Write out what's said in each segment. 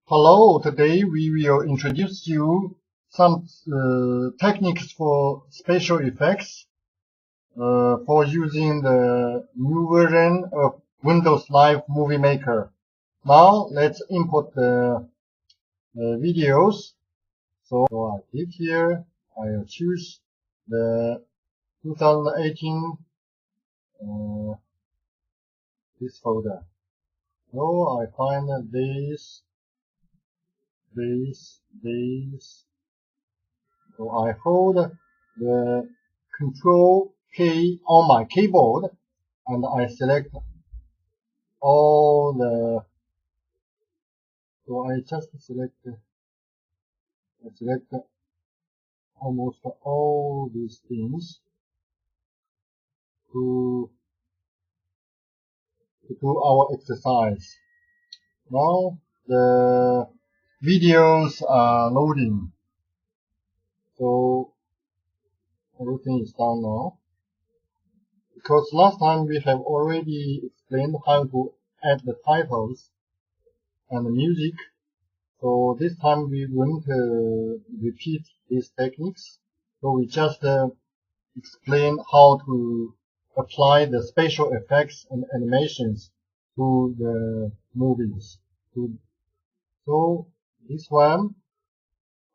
Hello, today we will introduce you some techniques for special effects for using the new version of Windows Live Movie Maker. Now let's import the videos. So I click here, I'll choose the 2018 this folder. So I find this. So I hold the Control key on my keyboard and I select all the. So I just select almost all these things to do our exercise. Now the videos are loading, so everything is done now. Because last time we have already explained how to add the titles and the music, so this time we won't repeat these techniques. So we just explain how to apply the special effects and animations to the movies. So this one,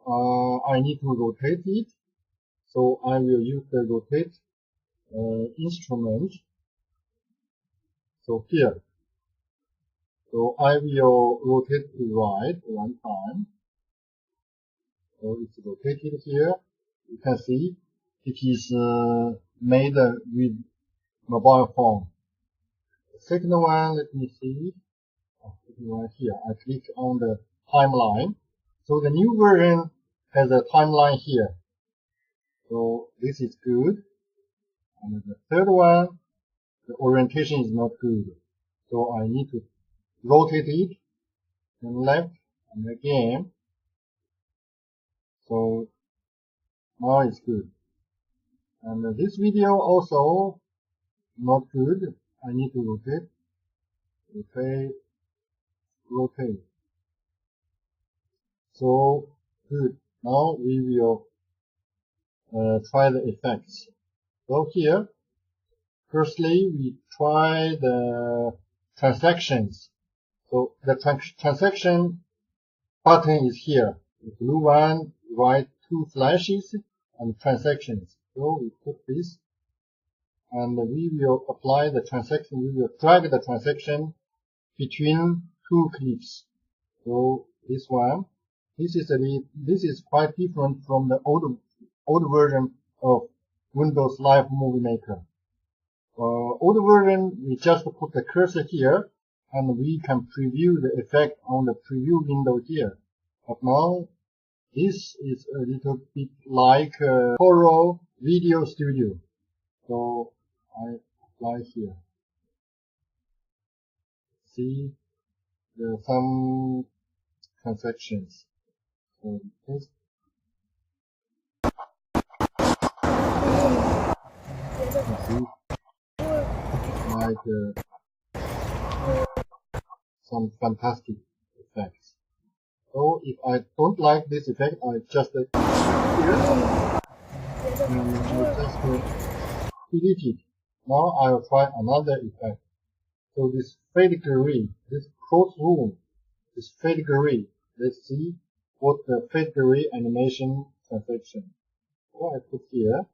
I need to rotate it. So I will use the rotate instrument. So here. So I will rotate to right one time. So it's rotated here. You can see it is made with mobile phone. The second one, let me see. Right here, I click on the timeline. So the new version has a timeline here. So this is good. And the third one, the orientation is not good. So I need to rotate it and left and again. So now it's good. And this video also not good. I need to rotate. So good. Now we will try the effects. So here, firstly we try the transactions. So the transaction button is here. The blue one, right, two flashes and transactions. So we put this, and we will apply the transaction. We will drag the transaction between two clips. So this one, this is quite different from the old version of Windows Live Movie Maker. Old version, we just put the cursor here, and we can preview the effect on the preview window here. But now, this is a little bit like Horror Video Studio. So I apply here. See, there are some transactions. So this. See, like some fantastic effects. So if I don't like this effect, I just here and I just delete it. Now I'll try another effect. So this fade gray, this crossroom, this fade gray. Let's see what the fade gray animation transaction. So I put here,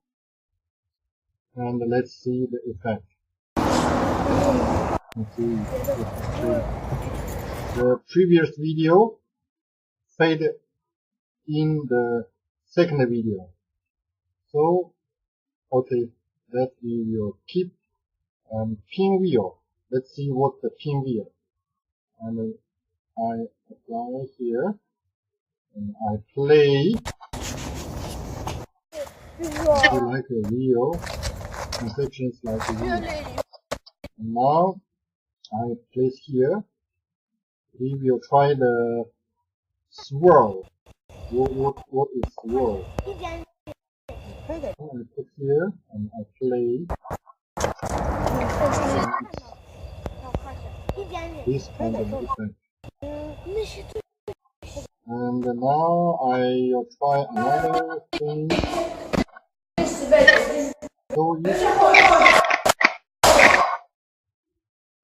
and let's see the effect. Let's see the previous video fade in the second video. So okay, that we will keep pinwheel. Let's see what the pinwheel. And I apply here, and I play. Like a wheel, transactions like a wheel. And now I place here. We will try the swirl. What is swirl? I put here and I play. This kind of effect. And now I'll try another thing.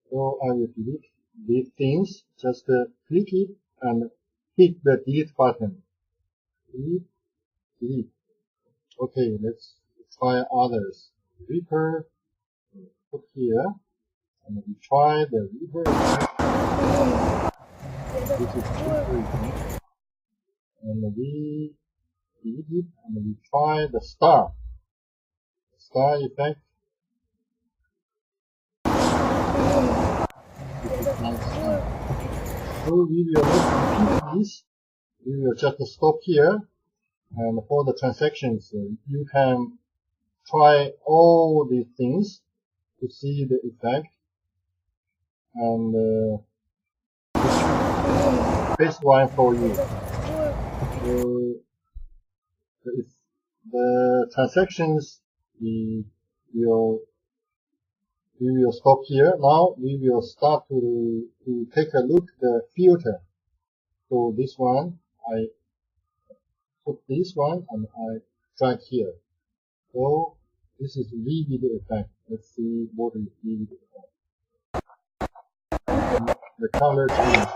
So I will delete these things. Just click it and hit the delete button. Delete. Okay, let's try others. Reaper, put here, and we try the Reaper. This is Reaper. And we delete it, and we try the star. Star effect. This is nice. So we will not repeat this. We will just stop here. And for the transactions, you can try all these things to see the effect. And best one for you. The transactions we will stop here. Now we will start to take a look at the filter. So this one, I put this one and I drag here. So this is vivid effect. Let's see what is vivid effect. The color change.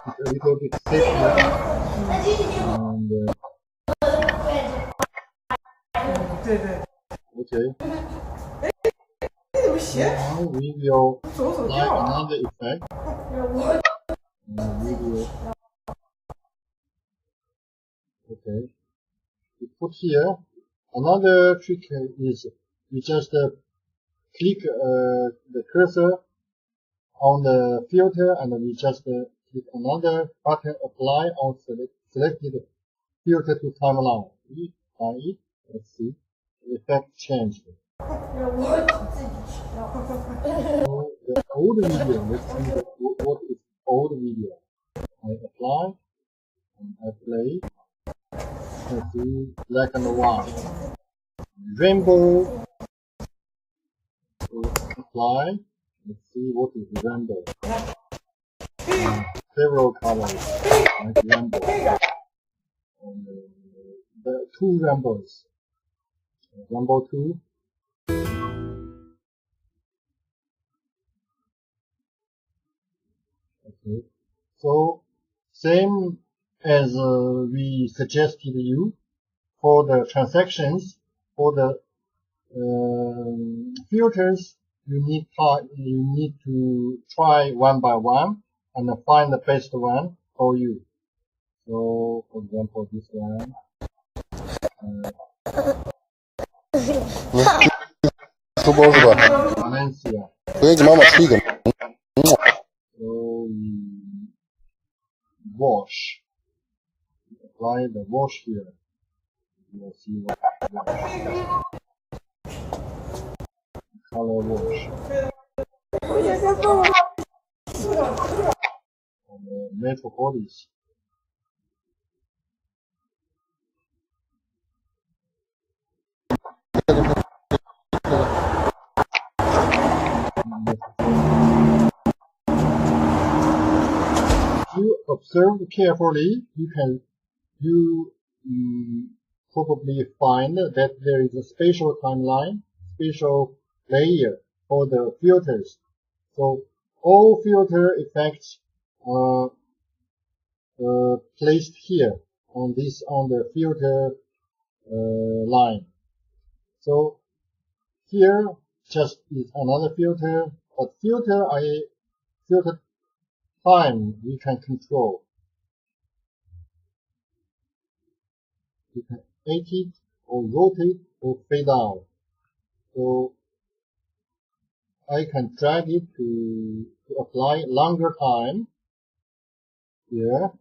It's a little bit thicker. Okay. Now we will apply another effect. Okay. We put here. Another trick is you just click the cursor on the filter, and we just click another button, apply on selected filter to timeline. We find it. Let's see. The effect changed. So the old video, let's see what is old video. I apply and I play. Let's see, black and white. Rainbow. So apply. Let's see what is rainbow. Several colors like rainbow. And the two rainbows. Rainbow 2. Okay. So same as we suggested you for the transactions, for the filters, you need to try one by one and find the best one for you. So for example, this one. Valencia. So wash. Apply the wash here. You will see what wash. Color wash. And metal bodies. If you observe carefully, you probably find that there is a spatial timeline, spatial layer for the filters. So all filter effects are placed here on the filter line. So here just is another filter, but filter time we can control. You can edit it or rotate or fade out. So I can drag it to apply longer time here.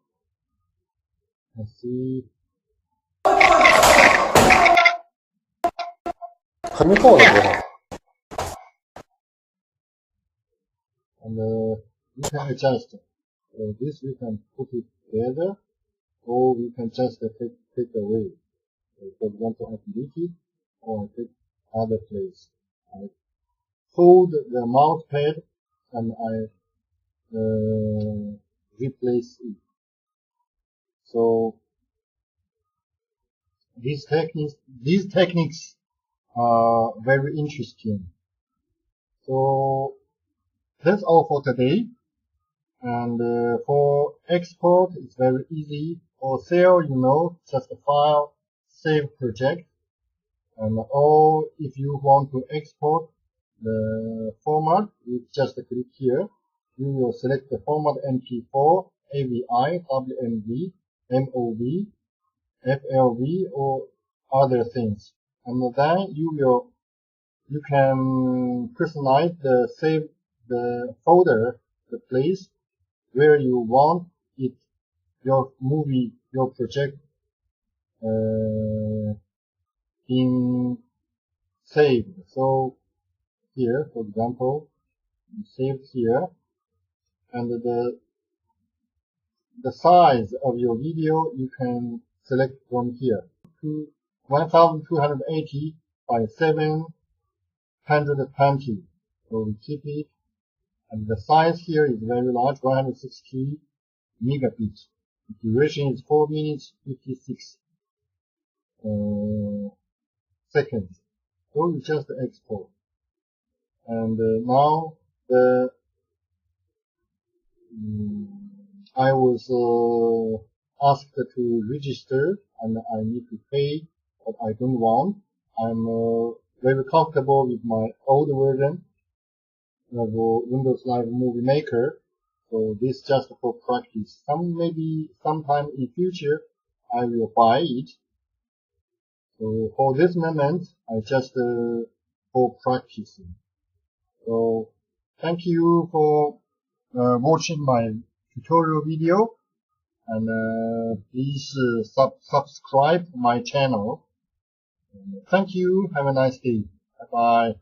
Let's see. And we can adjust. So this we can put it together, or we can just take away. So for example, I delete it, or I take other place. I hold the mouse pad and I replace it. So these techniques are very interesting. So that's all for today. And for export, it's very easy. For sale, just a file, save project. And or if you want to export the format, you just click here. You will select the format MP4, AVI, WMV, MOV, FLV, or other things. And then you can personalize the folder, the place where you want it, your movie, your project, in saved. So here, for example, save here, and the size of your video you can select from here to 1280 by 720. So we keep it, and the size here is very large, 160 megabits. The duration is 4 minutes 56 seconds. So we just export. And now I was asked to register, and I need to pay, but I don't want. I'm very comfortable with my old version of Windows Live Movie Maker. So this just for practice. Maybe sometime in future I will buy it. So for this moment, I just for practicing. So thank you for watching my tutorial video, and please subscribe my channel. Thank you. Have a nice day. Bye bye.